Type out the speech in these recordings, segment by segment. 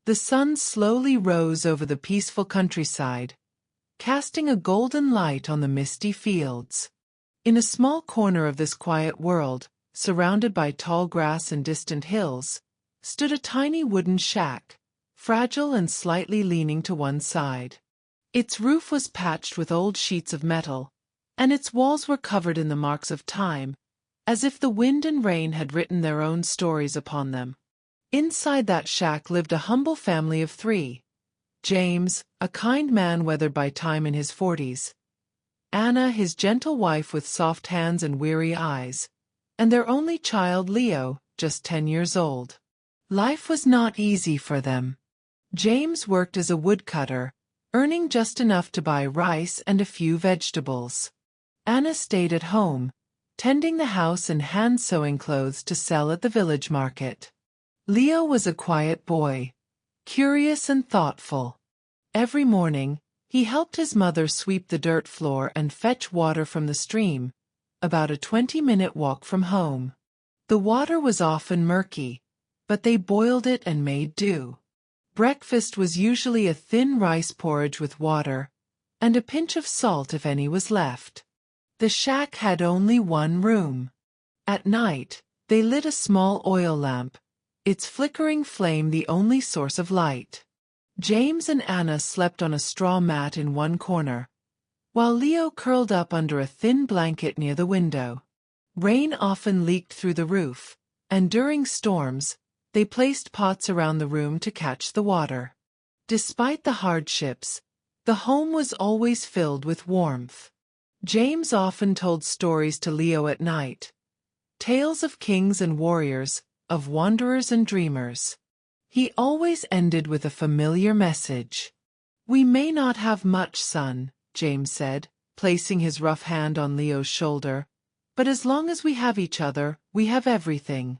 The sun slowly rose over the peaceful countryside, casting a golden light on the misty fields. In a small corner of this quiet world, surrounded by tall grass and distant hills, stood a tiny wooden shack, fragile and slightly leaning to one side. Its roof was patched with old sheets of metal, and its walls were covered in the marks of time, as if the wind and rain had written their own stories upon them. Inside that shack lived a humble family of three: James, a kind man weathered by time in his 40s, Anna, his gentle wife with soft hands and weary eyes, and their only child Leo, just 10 years old. Life was not easy for them. James worked as a woodcutter, earning just enough to buy rice and a few vegetables. Anna stayed at home, tending the house and hand-sewing clothes to sell at the village market. Leo was a quiet boy, curious and thoughtful. Every morning, he helped his mother sweep the dirt floor and fetch water from the stream, about a 20-minute walk from home. The water was often murky, but they boiled it and made do. Breakfast was usually a thin rice porridge with water, and a pinch of salt if any was left. The shack had only one room. At night, they lit a small oil lamp, its flickering flame the only source of light. James and Anna slept on a straw mat in one corner, while Leo curled up under a thin blanket near the window. Rain often leaked through the roof, and during storms, they placed pots around the room to catch the water. Despite the hardships, the home was always filled with warmth. James often told stories to Leo at night, tales of kings and warriors, of wanderers and dreamers. He always ended with a familiar message. "We may not have much, son," James said, placing his rough hand on Leo's shoulder, "but as long as we have each other, we have everything."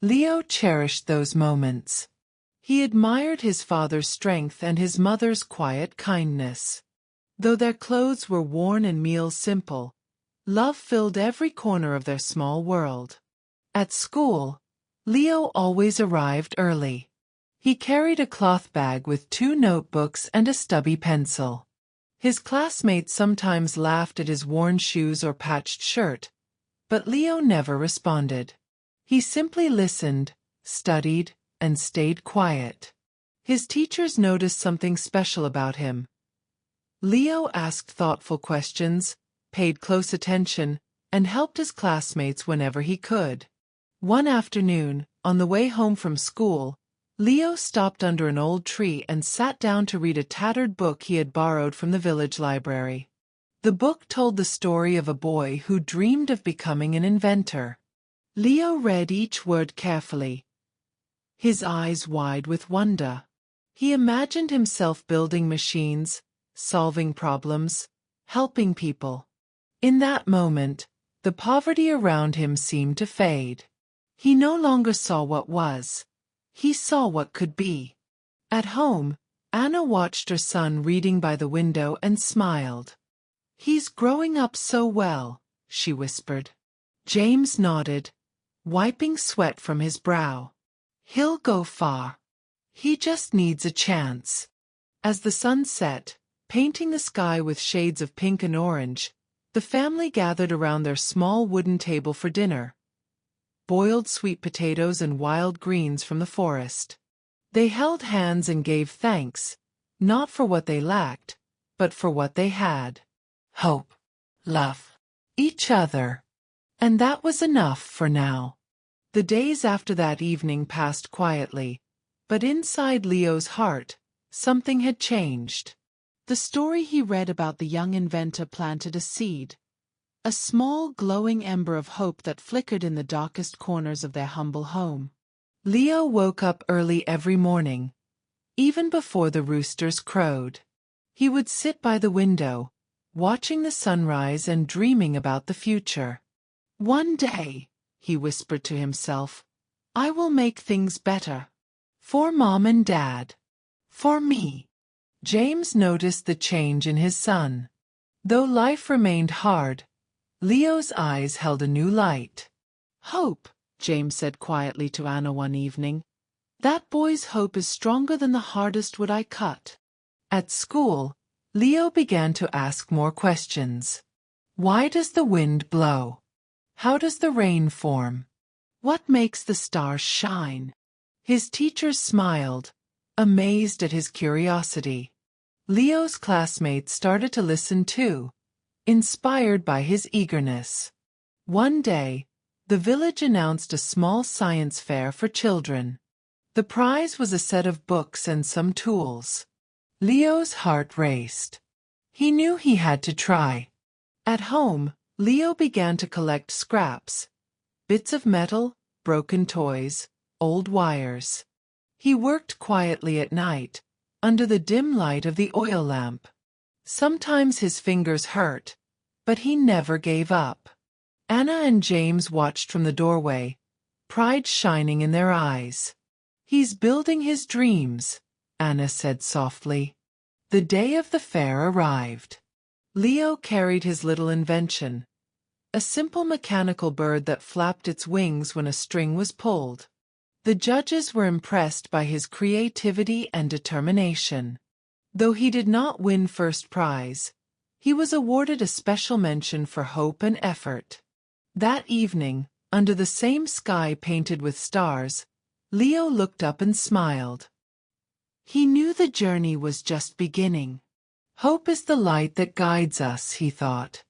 Leo cherished those moments. He admired his father's strength and his mother's quiet kindness. Though their clothes were worn and meals simple, love filled every corner of their small world. At school, Leo always arrived early. He carried a cloth bag with 2 notebooks and a stubby pencil. His classmates sometimes laughed at his worn shoes or patched shirt, but Leo never responded. He simply listened, studied, and stayed quiet. His teachers noticed something special about him. Leo asked thoughtful questions, paid close attention, and helped his classmates whenever he could. One afternoon, on the way home from school, Leo stopped under an old tree and sat down to read a tattered book he had borrowed from the village library. The book told the story of a boy who dreamed of becoming an inventor. Leo read each word carefully, his eyes wide with wonder. He imagined himself building machines, solving problems, helping people. In that moment, the poverty around him seemed to fade. He no longer saw what was. He saw what could be. At home, Anna watched her son reading by the window and smiled. "He's growing up so well," she whispered. James nodded, wiping sweat from his brow. "He'll go far. He just needs a chance." As the sun set, painting the sky with shades of pink and orange, the family gathered around their small wooden table for dinner. Boiled sweet potatoes and wild greens from the forest. They held hands and gave thanks, not for what they lacked, but for what they had. Hope, love, each other. And that was enough for now. The days after that evening passed quietly, but inside Leo's heart, something had changed. The story he read about the young inventor planted a seed. A small glowing ember of hope that flickered in the darkest corners of their humble home. Leo woke up early every morning, even before the roosters crowed. He would sit by the window, watching the sunrise and dreaming about the future. "One day," he whispered to himself, "I will make things better. For Mom and Dad. For me." James noticed the change in his son. Though life remained hard, Leo's eyes held a new light. "Hope," James said quietly to Anna one evening. That boy's hope is stronger than the hardest wood I cut. At school, Leo began to ask more questions. Why does the wind blow? How does the rain form? What makes the stars shine? His teachers smiled, amazed at his curiosity. Leo's classmates started to listen too, inspired by his eagerness. One day, the village announced a small science fair for children. The prize was a set of books and some tools. Leo's heart raced. He knew he had to try. At home, Leo began to collect scraps, bits of metal, broken toys, old wires. He worked quietly at night, under the dim light of the oil lamp. Sometimes his fingers hurt, but he never gave up. Anna and James watched from the doorway, pride shining in their eyes. "He's building his dreams," Anna said softly. The day of the fair arrived. Leo carried his little invention, a simple mechanical bird that flapped its wings when a string was pulled. The judges were impressed by his creativity and determination. Though he did not win first prize, he was awarded a special mention for hope and effort. That evening, under the same sky painted with stars, Leo looked up and smiled. He knew the journey was just beginning. Hope is the light that guides us, he thought.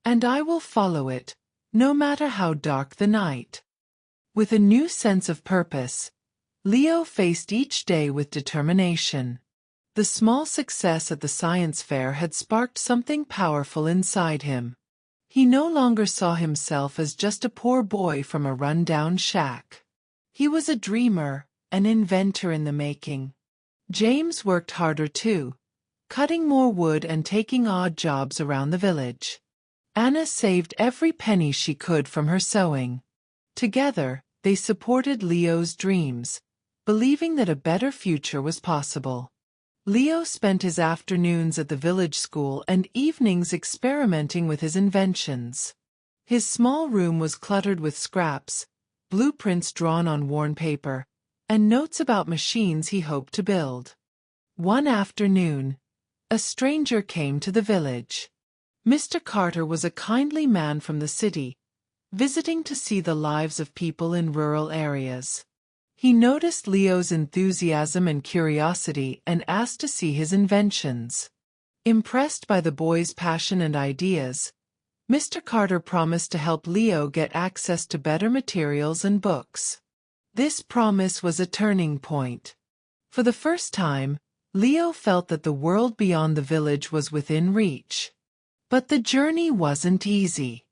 And I will follow it, no matter how dark the night. With a new sense of purpose, Leo faced each day with determination. The small success at the science fair had sparked something powerful inside him. He no longer saw himself as just a poor boy from a run-down shack. He was a dreamer, an inventor in the making. James worked harder too, cutting more wood and taking odd jobs around the village. Anna saved every penny she could from her sewing. Together, they supported Leo's dreams, believing that a better future was possible. Leo spent his afternoons at the village school and evenings experimenting with his inventions. His small room was cluttered with scraps, blueprints drawn on worn paper, and notes about machines he hoped to build. One afternoon, a stranger came to the village. Mr. Carter was a kindly man from the city, visiting to see the lives of people in rural areas. He noticed Leo's enthusiasm and curiosity and asked to see his inventions. Impressed by the boy's passion and ideas, Mr. Carter promised to help Leo get access to better materials and books. This promise was a turning point. For the first time, Leo felt that the world beyond the village was within reach. But the journey wasn't easy.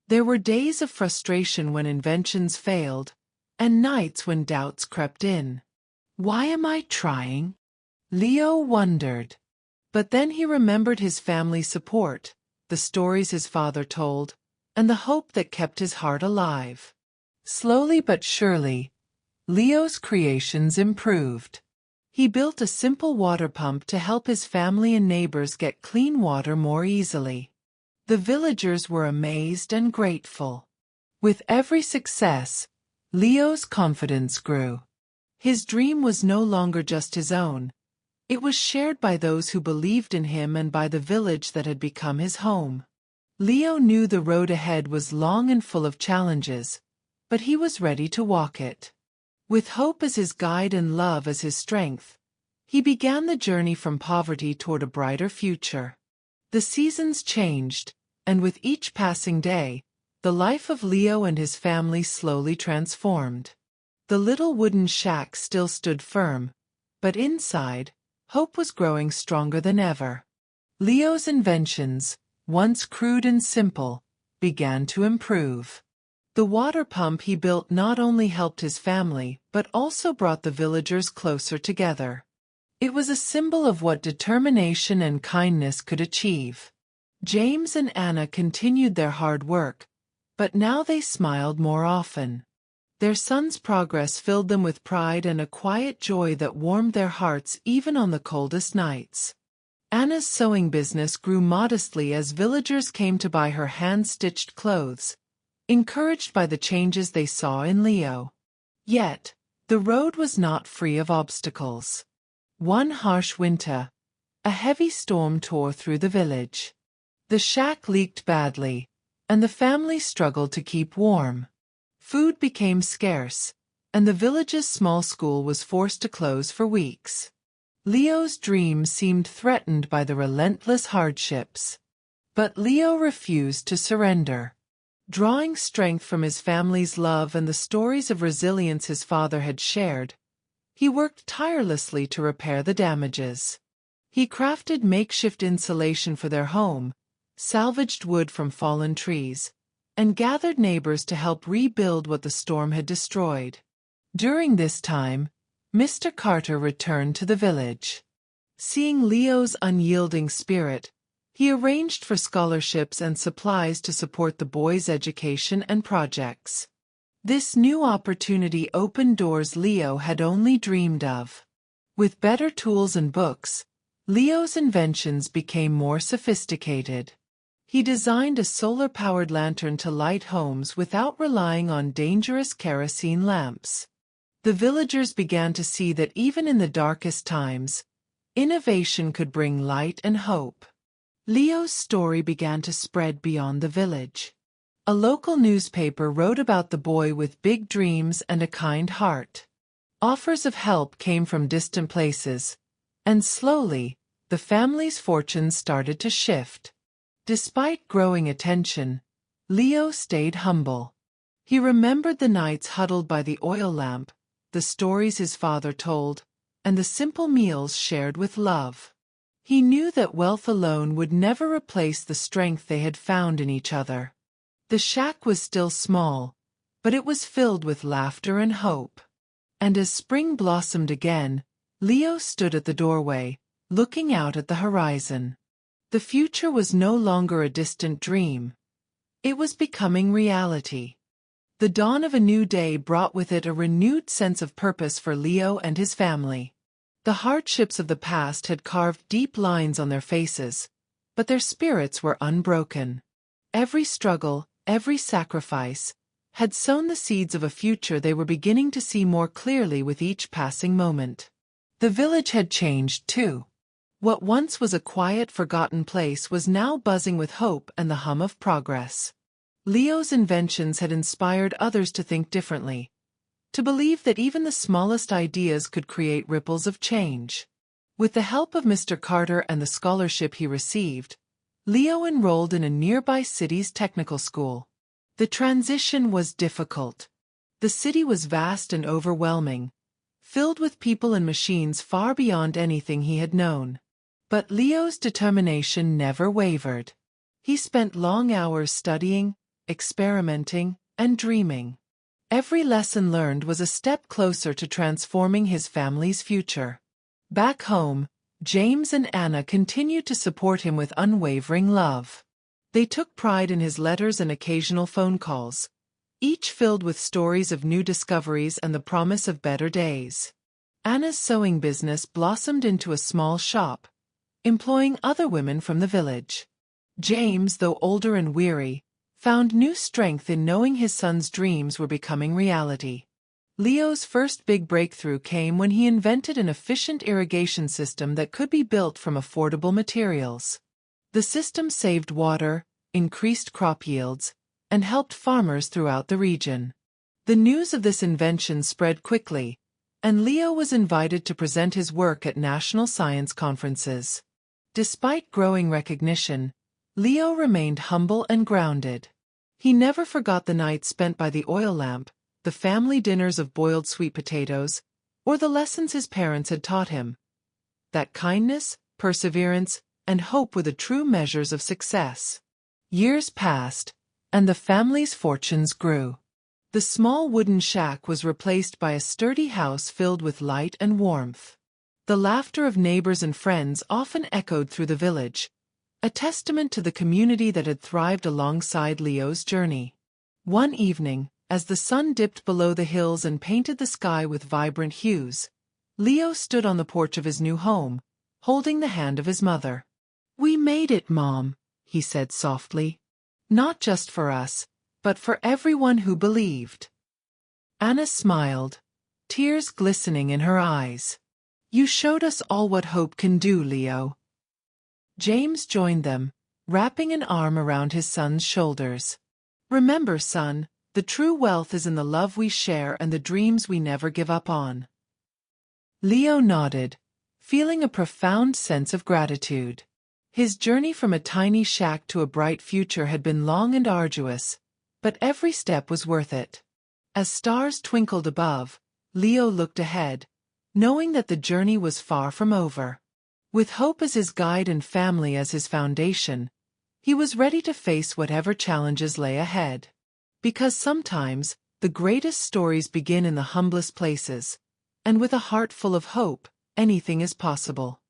There were days of frustration when inventions failed, and nights when doubts crept in. Why am I trying? Leo wondered. But then he remembered his family support, the stories his father told, and the hope that kept his heart alive. Slowly but surely, Leo's creations improved. He built a simple water pump to help his family and neighbors get clean water more easily. The villagers were amazed and grateful. With every success, Leo's confidence grew. His dream was no longer just his own. It was shared by those who believed in him and by the village that had become his home. Leo knew the road ahead was long and full of challenges, but he was ready to walk it. With hope as his guide and love as his strength, he began the journey from poverty toward a brighter future. The seasons changed, and with each passing day, the life of Leo and his family slowly transformed. The little wooden shack still stood firm, but inside, hope was growing stronger than ever. Leo's inventions, once crude and simple, began to improve. The water pump he built not only helped his family, but also brought the villagers closer together. It was a symbol of what determination and kindness could achieve. James and Anna continued their hard work, but now they smiled more often. Their son's progress filled them with pride and a quiet joy that warmed their hearts even on the coldest nights. Anna's sewing business grew modestly as villagers came to buy her hand-stitched clothes, encouraged by the changes they saw in Leo. Yet, The road was not free of obstacles. One harsh winter, a heavy storm tore through the village. The shack leaked badly, and the family struggled to keep warm. Food became scarce, and the village's small school was forced to close for weeks. Leo's dreams seemed threatened by the relentless hardships. But Leo refused to surrender. Drawing strength from his family's love and the stories of resilience his father had shared, he worked tirelessly to repair the damages. He crafted makeshift insulation for their home, salvaged wood from fallen trees, and gathered neighbors to help rebuild what the storm had destroyed. During this time, Mr. Carter returned to the village. Seeing Leo's unyielding spirit, he arranged for scholarships and supplies to support the boy's education and projects. This new opportunity opened doors Leo had only dreamed of. With better tools and books, Leo's inventions became more sophisticated. He designed a solar-powered lantern to light homes without relying on dangerous kerosene lamps. The villagers began to see that even in the darkest times, innovation could bring light and hope. Leo's story began to spread beyond the village. A local newspaper wrote about the boy with big dreams and a kind heart. Offers of help came from distant places, and slowly, the family's fortunes started to shift. Despite growing attention, Leo stayed humble. He remembered the nights huddled by the oil lamp, the stories his father told, and the simple meals shared with love. He knew that wealth alone would never replace the strength they had found in each other. The shack was still small, but it was filled with laughter and hope. And as spring blossomed again, Leo stood at the doorway, looking out at the horizon. The future was no longer a distant dream. It was becoming reality. The dawn of a new day brought with it a renewed sense of purpose for Leo and his family. The hardships of the past had carved deep lines on their faces, but their spirits were unbroken. Every struggle, every sacrifice, had sown the seeds of a future they were beginning to see more clearly with each passing moment. The village had changed too. What once was a quiet, forgotten place was now buzzing with hope and the hum of progress. Leo's inventions had inspired others to think differently, to believe that even the smallest ideas could create ripples of change. With the help of Mr. Carter and the scholarship he received, Leo enrolled in a nearby city's technical school. The transition was difficult. The city was vast and overwhelming, filled with people and machines far beyond anything he had known. But Leo's determination never wavered. He spent long hours studying, experimenting, and dreaming. Every lesson learned was a step closer to transforming his family's future. Back home, James and Anna continued to support him with unwavering love. They took pride in his letters and occasional phone calls, each filled with stories of new discoveries and the promise of better days. Anna's sewing business blossomed into a small shop, employing other women from the village. James, though older and weary, found new strength in knowing his son's dreams were becoming reality. Leo's first big breakthrough came when he invented an efficient irrigation system that could be built from affordable materials. The system saved water, increased crop yields, and helped farmers throughout the region. The news of this invention spread quickly, and Leo was invited to present his work at national science conferences. Despite growing recognition, Leo remained humble and grounded. He never forgot the nights spent by the oil lamp, the family dinners of boiled sweet potatoes, or the lessons his parents had taught him. That kindness, perseverance, and hope were the true measures of success. Years passed, and the family's fortunes grew. The small wooden shack was replaced by a sturdy house filled with light and warmth. The laughter of neighbors and friends often echoed through the village, a testament to the community that had thrived alongside Leo's journey. One evening, as the sun dipped below the hills and painted the sky with vibrant hues, Leo stood on the porch of his new home, holding the hand of his mother. "We made it, Mom," he said softly. "Not just for us, but for everyone who believed." Anna smiled, tears glistening in her eyes. "You showed us all what hope can do, Leo." James joined them, wrapping an arm around his son's shoulders. "Remember, son, the true wealth is in the love we share and the dreams we never give up on." Leo nodded, feeling a profound sense of gratitude. His journey from a tiny shack to a bright future had been long and arduous, but every step was worth it. As stars twinkled above, Leo looked ahead, knowing that the journey was far from over. With hope as his guide and family as his foundation, he was ready to face whatever challenges lay ahead. Because sometimes, the greatest stories begin in the humblest places, and with a heart full of hope, anything is possible.